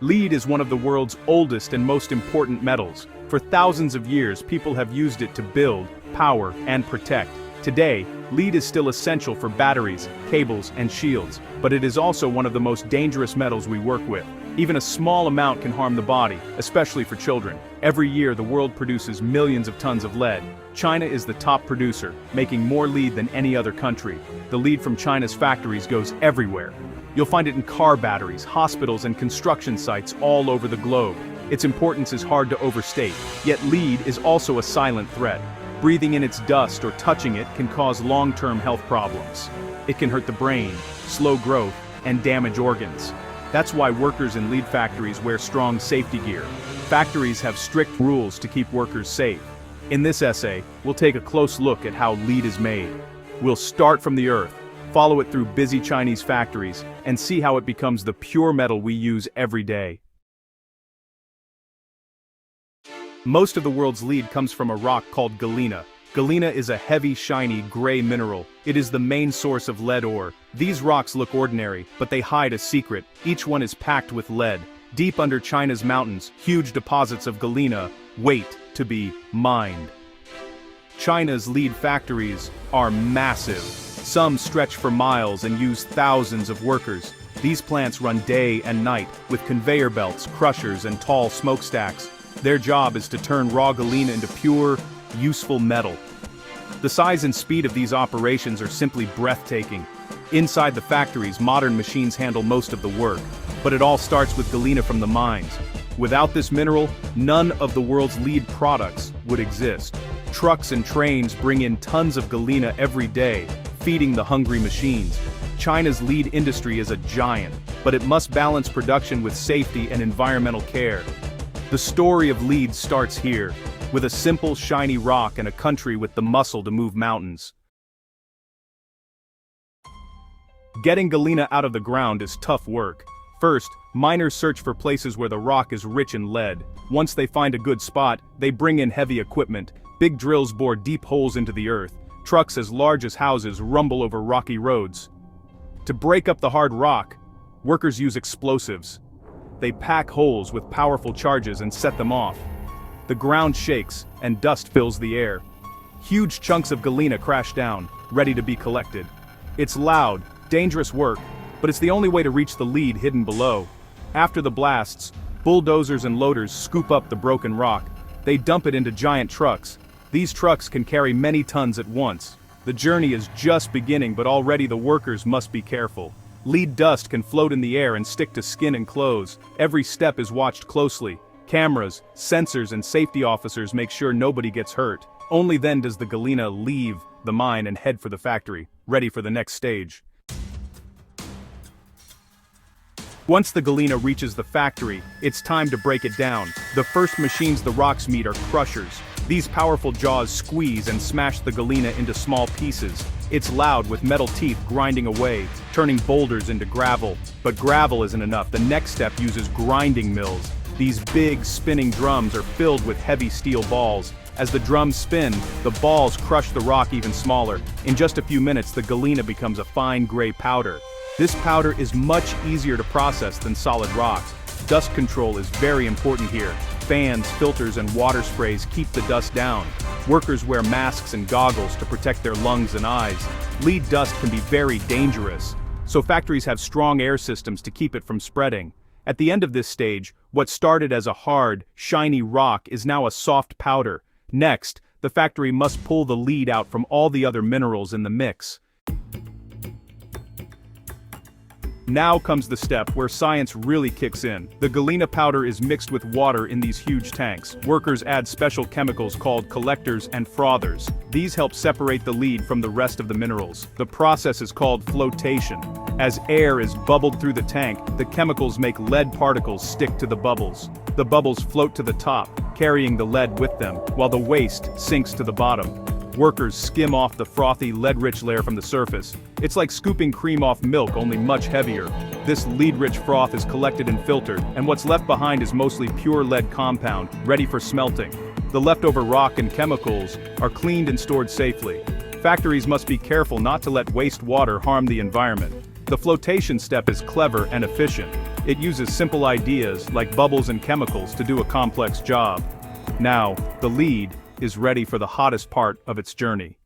Lead is one of the world's oldest and most important metals. For thousands of years, people have used it to build, power, and protect. Today, lead is still essential for batteries, cables, and shields, but it is also one of the most dangerous metals we work with. Even a small amount can harm the body, especially for children. Every year, the world produces millions of tons of lead. China is the top producer, making more lead than any other country. The lead from China's factories goes everywhere. You'll find it in car batteries, hospitals, and construction sites all over the globe. Its importance is hard to overstate, yet lead is also a silent threat. Breathing in its dust or touching it can cause long-term health problems. It can hurt the brain, slow growth, and damage organs. That's why workers in lead factories wear strong safety gear. Factories have strict rules to keep workers safe. In this essay, we'll take a close look at how lead is made. We'll start from the earth, follow it through busy Chinese factories, and see how it becomes the pure metal we use every day. Most of the world's lead comes from a rock called Galena. Galena is a heavy, shiny, gray mineral. It is the main source of lead ore. These rocks look ordinary, but they hide a secret. Each one is packed with lead. Deep under China's mountains, huge deposits of galena wait to be mined. China's lead factories are massive. Some stretch for miles and use thousands of workers. These plants run day and night, with conveyor belts, crushers, and tall smokestacks. Their job is to turn raw galena into pure, useful metal. The size and speed of these operations are simply breathtaking. Inside the factories, modern machines handle most of the work, but it all starts with galena from the mines. Without this mineral, none of the world's lead products would exist. Trucks and trains bring in tons of galena every day, feeding the hungry machines. China's lead industry is a giant, but it must balance production with safety and environmental care. The story of lead starts here, with a simple, shiny rock and a country with the muscle to move mountains. Getting galena out of the ground is tough work. First, miners search for places where the rock is rich in lead. Once they find a good spot, they bring in heavy equipment. Big drills bore deep holes into the earth. Trucks as large as houses rumble over rocky roads. To break up the hard rock, workers use explosives. They pack holes with powerful charges and set them off. The ground shakes, and dust fills the air. Huge chunks of galena crash down, ready to be collected. It's loud, dangerous work, but it's the only way to reach the lead hidden below. After the blasts, bulldozers and loaders scoop up the broken rock. They dump it into giant trucks. These trucks can carry many tons at once. The journey is just beginning, but already the workers must be careful. Lead dust can float in the air and stick to skin and clothes. Every step is watched closely. Cameras, sensors, and safety officers make sure nobody gets hurt. Only then does the galena leave the mine and head for the factory, ready for the next stage. Once the galena reaches the factory, it's time to break it down. The first machines the rocks meet are crushers. These powerful jaws squeeze and smash the galena into small pieces. It's loud with metal teeth grinding away, turning boulders into gravel. But gravel isn't enough. The next step uses grinding mills. These big, spinning drums are filled with heavy steel balls. As the drums spin, the balls crush the rock even smaller. In just a few minutes, the galena becomes a fine gray powder. This powder is much easier to process than solid rock. Dust control is very important here. Fans, filters, and water sprays keep the dust down. Workers wear masks and goggles to protect their lungs and eyes. Lead dust can be very dangerous, so factories have strong air systems to keep it from spreading. At the end of this stage, what started as a hard, shiny rock is now a soft powder. Next, the factory must pull the lead out from all the other minerals in the mix. Now comes the step where science really kicks in. The galena powder is mixed with water in these huge tanks. Workers add special chemicals called collectors and frothers. These help separate the lead from the rest of the minerals. The process is called flotation. As air is bubbled through the tank, the chemicals make lead particles stick to the bubbles. The bubbles float to the top, carrying the lead with them, while the waste sinks to the bottom. Workers skim off the frothy, lead-rich layer from the surface. It's like scooping cream off milk, only much heavier. This lead-rich froth is collected and filtered, and what's left behind is mostly pure lead compound, ready for smelting. The leftover rock and chemicals are cleaned and stored safely. Factories must be careful not to let wastewater harm the environment. The flotation step is clever and efficient. It uses simple ideas like bubbles and chemicals to do a complex job. Now, the lead is ready for the hottest part of its journey.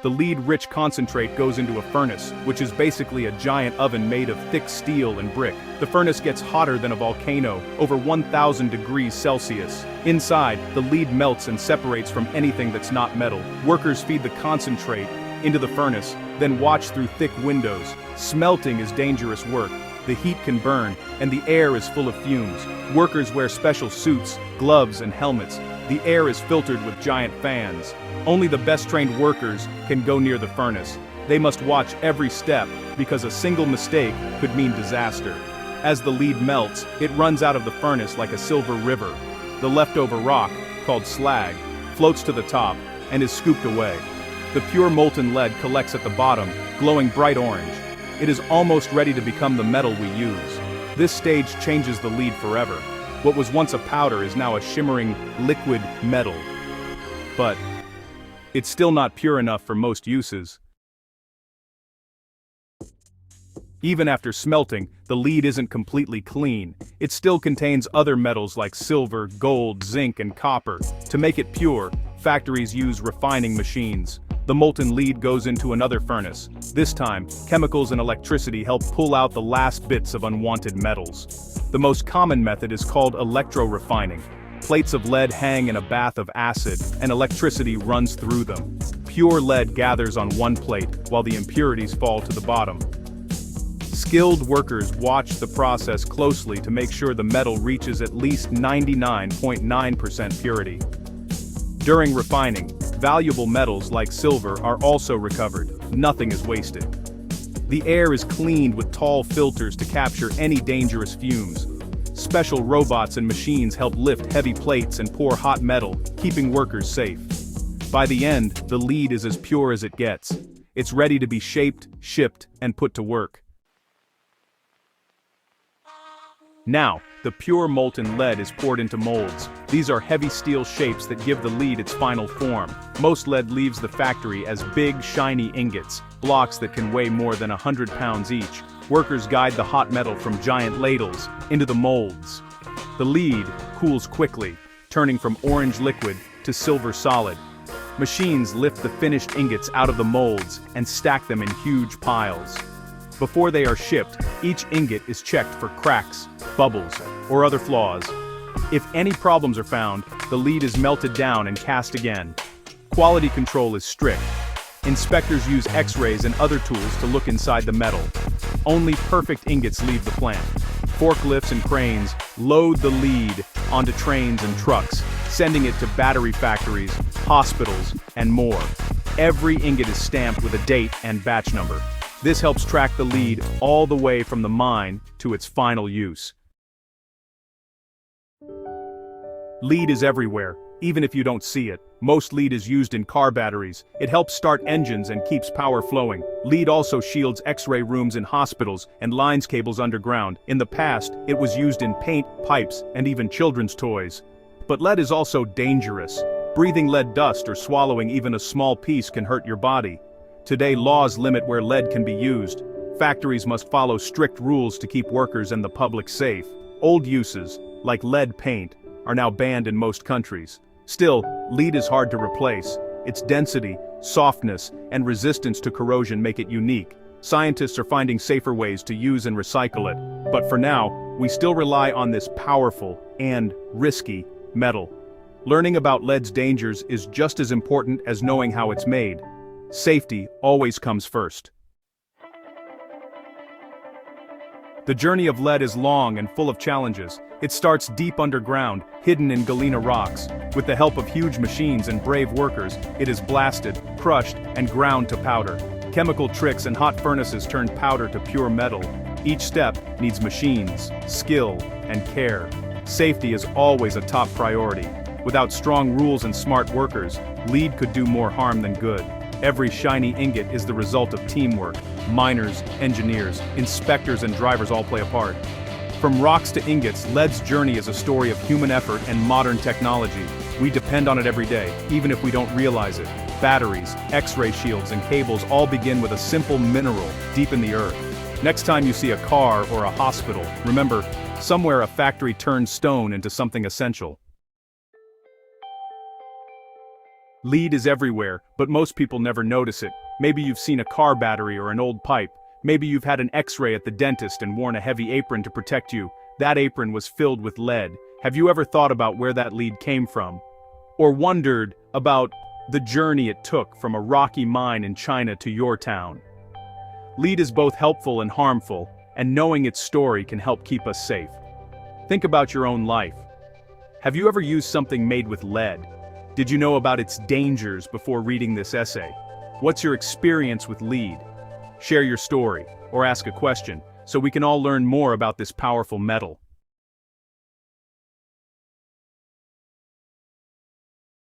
The lead-rich concentrate goes into a furnace, which is basically a giant oven made of thick steel and brick. The furnace gets hotter than a volcano, over 1,000 degrees Celsius. Inside, the lead melts and separates from anything that's not metal. Workers feed the concentrate into the furnace, then watch through thick windows. Smelting is dangerous work. The heat can burn, and the air is full of fumes. Workers wear special suits, gloves, and helmets. The air is filtered with giant fans. Only the best-trained workers can go near the furnace. They must watch every step, because a single mistake could mean disaster. As the lead melts, it runs out of the furnace like a silver river. The leftover rock, called slag, floats to the top and is scooped away. The pure molten lead collects at the bottom, glowing bright orange. It is almost ready to become the metal we use. This stage changes the lead forever. What was once a powder is now a shimmering, liquid metal. But it's still not pure enough for most uses. Even after smelting, the lead isn't completely clean. It still contains other metals like silver, gold, zinc, and copper. To make it pure, factories use refining machines. The molten lead goes into another furnace. This time, chemicals and electricity help pull out the last bits of unwanted metals. The most common method is called electro-refining. Plates of lead hang in a bath of acid, and electricity runs through them. Pure lead gathers on one plate, while the impurities fall to the bottom. Skilled workers watch the process closely to make sure the metal reaches at least 99.9% purity. During refining, valuable metals like silver are also recovered. Nothing is wasted. The air is cleaned with tall filters to capture any dangerous fumes. Special robots and machines help lift heavy plates and pour hot metal, keeping workers safe. By the end, the lead is as pure as it gets. It's ready to be shaped, shipped, and put to work. Now, the pure molten lead is poured into molds. These are heavy steel shapes that give the lead its final form. Most lead leaves the factory as big, shiny ingots, blocks that can weigh more than 100 pounds each. Workers guide the hot metal from giant ladles into the molds. The lead cools quickly, turning from orange liquid to silver solid. Machines lift the finished ingots out of the molds and stack them in huge piles. Before they are shipped, each ingot is checked for cracks, bubbles, or other flaws. If any problems are found, the lead is melted down and cast again. Quality control is strict. Inspectors use X-rays and other tools to look inside the metal. Only perfect ingots leave the plant. Forklifts and cranes load the lead onto trains and trucks, sending it to battery factories, hospitals, and more. Every ingot is stamped with a date and batch number. This helps track the lead all the way from the mine to its final use. Lead is everywhere, even if you don't see it. Most lead is used in car batteries. It helps start engines and keeps power flowing. Lead also shields X-ray rooms in hospitals and lines cables underground. In the past, it was used in paint, pipes, and even children's toys. But lead is also dangerous. Breathing lead dust or swallowing even a small piece can hurt your body. Today, laws limit where lead can be used. Factories must follow strict rules to keep workers and the public safe. Old uses, like lead paint, are now banned in most countries. Still, lead is hard to replace. Its density, softness, and resistance to corrosion make it unique. Scientists are finding safer ways to use and recycle it. But for now, we still rely on this powerful and risky metal. Learning about lead's dangers is just as important as knowing how it's made. Safety always comes first. The journey of lead is long and full of challenges. It starts deep underground, hidden in Galena rocks. With the help of huge machines and brave workers, it is blasted, crushed, and ground to powder. Chemical tricks and hot furnaces turn powder to pure metal. Each step needs machines, skill, and care. Safety is always a top priority. Without strong rules and smart workers, lead could do more harm than good. Every shiny ingot is the result of teamwork. Miners, engineers, inspectors, and drivers all play a part. From rocks to ingots, lead's journey is a story of human effort and modern technology. We depend on it every day, even if we don't realize it. Batteries, X-ray shields, and cables all begin with a simple mineral deep in the earth. Next time you see a car or a hospital, remember, somewhere a factory turned stone into something essential. Lead is everywhere, but most people never notice it. Maybe you've seen a car battery or an old pipe. Maybe you've had an X-ray at the dentist and worn a heavy apron to protect you. That apron was filled with lead. Have you ever thought about where that lead came from? Or wondered about the journey it took from a rocky mine in China to your town? Lead is both helpful and harmful, and knowing its story can help keep us safe. Think about your own life. Have you ever used something made with lead? Did you know about its dangers before reading this essay? What's your experience with lead? Share your story, or ask a question, so we can all learn more about this powerful metal.